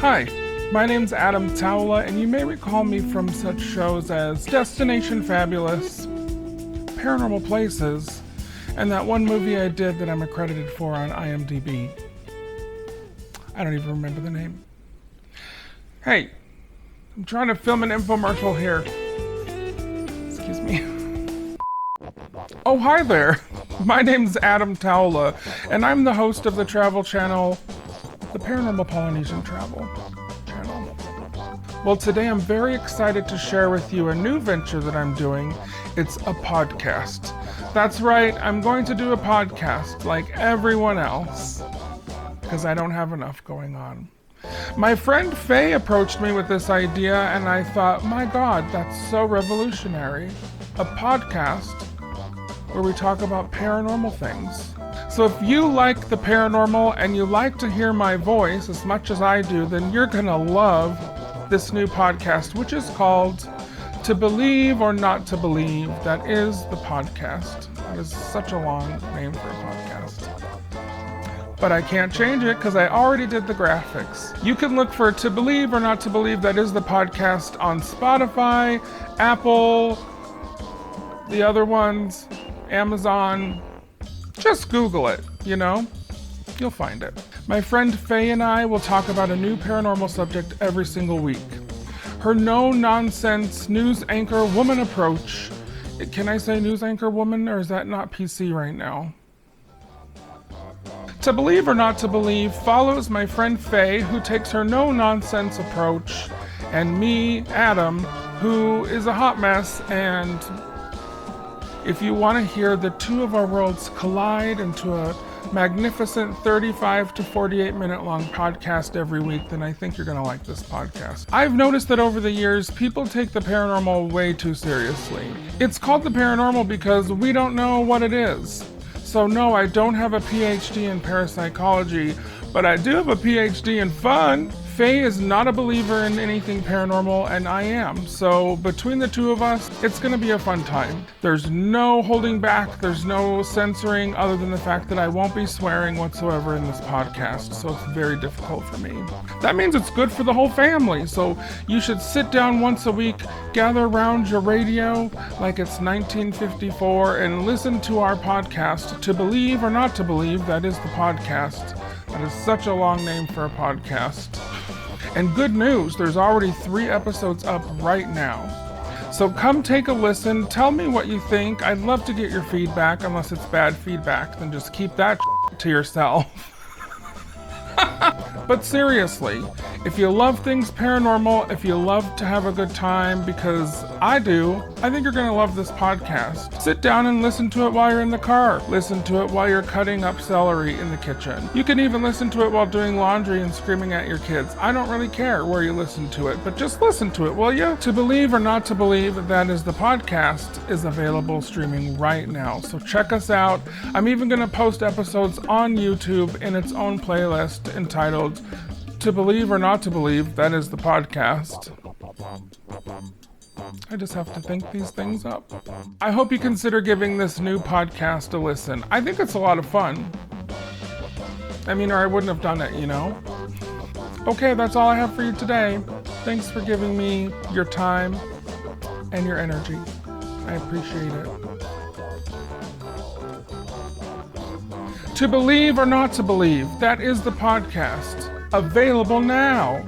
Hi, my name's Adam Towla, and you may recall me from such shows as Destination Fabulous, Paranormal Places, and that one movie I did that I'm accredited for on IMDb. I don't even remember the name. Hey, I'm trying to film an infomercial here. Excuse me. Oh, hi there. My name's Adam Towla, and I'm the host of the travel channel, the Paranormal Polynesian Travel channel. Well, today I'm very excited to share with you a new venture that I'm doing. It's a podcast. That's right, I'm going to do a podcast like everyone else, because I don't have enough going on. My friend Faye approached me with this idea, and I thought, my God, that's so revolutionary. A podcast where we talk about paranormal things. So if you like the paranormal and you like to hear my voice as much as I do, then you're gonna love this new podcast, which is called To Believe or Not to Believe. That is the podcast. That is such a long name for a podcast. But I can't change it because I already did the graphics. You can look for To Believe or Not to Believe, that is the podcast, on Spotify, Apple, the other ones, Amazon. Just Google it, you'll find it. My friend Faye and I will talk about a new paranormal subject every single week. Her no-nonsense news anchor woman approach. Can I say news anchor woman, or is that not PC right now? To Believe or Not to Believe follows my friend Faye, who takes her no-nonsense approach, and me, Adam, who is a hot mess. And if you want to hear the two of our worlds collide into a magnificent 35 to 48 minute long podcast every week, then I think you're going to like this podcast. I've noticed that over the years, people take the paranormal way too seriously. It's called the paranormal because we don't know what it is. So no, I don't have a PhD in parapsychology, but I do have a PhD in fun. Faye is not a believer in anything paranormal, and I am. So between the two of us, it's going to be a fun time. There's no holding back. There's no censoring other than the fact that I won't be swearing whatsoever in this podcast. So it's very difficult for me. That means it's good for the whole family. So you should sit down once a week, gather around your radio like it's 1954, and listen to our podcast, To Believe or Not to Believe. That is the podcast. That is such a long name for a podcast. And good news, there's already 3 episodes up right now. So come take a listen, tell me what you think. I'd love to get your feedback, unless it's bad feedback, then just keep that to yourself. But seriously, if you love things paranormal, if you love to have a good time, because I do, I think you're going to love this podcast. Sit down and listen to it while you're in the car. Listen to it while you're cutting up celery in the kitchen. You can even listen to it while doing laundry and screaming at your kids. I don't really care where you listen to it, but just listen to it, will you? To Believe or Not to Believe, that is the podcast, is available streaming right now. So check us out. I'm even going to post episodes on YouTube in its own playlist entitled To Believe or Not to Believe, that is the podcast. I just have to think these things up. I hope you consider giving this new podcast a listen. I think it's a lot of fun. Or I wouldn't have done it, Okay, that's all I have for you today. Thanks for giving me your time and your energy. I appreciate it. To Believe or Not to Believe, that is the podcast. Available now.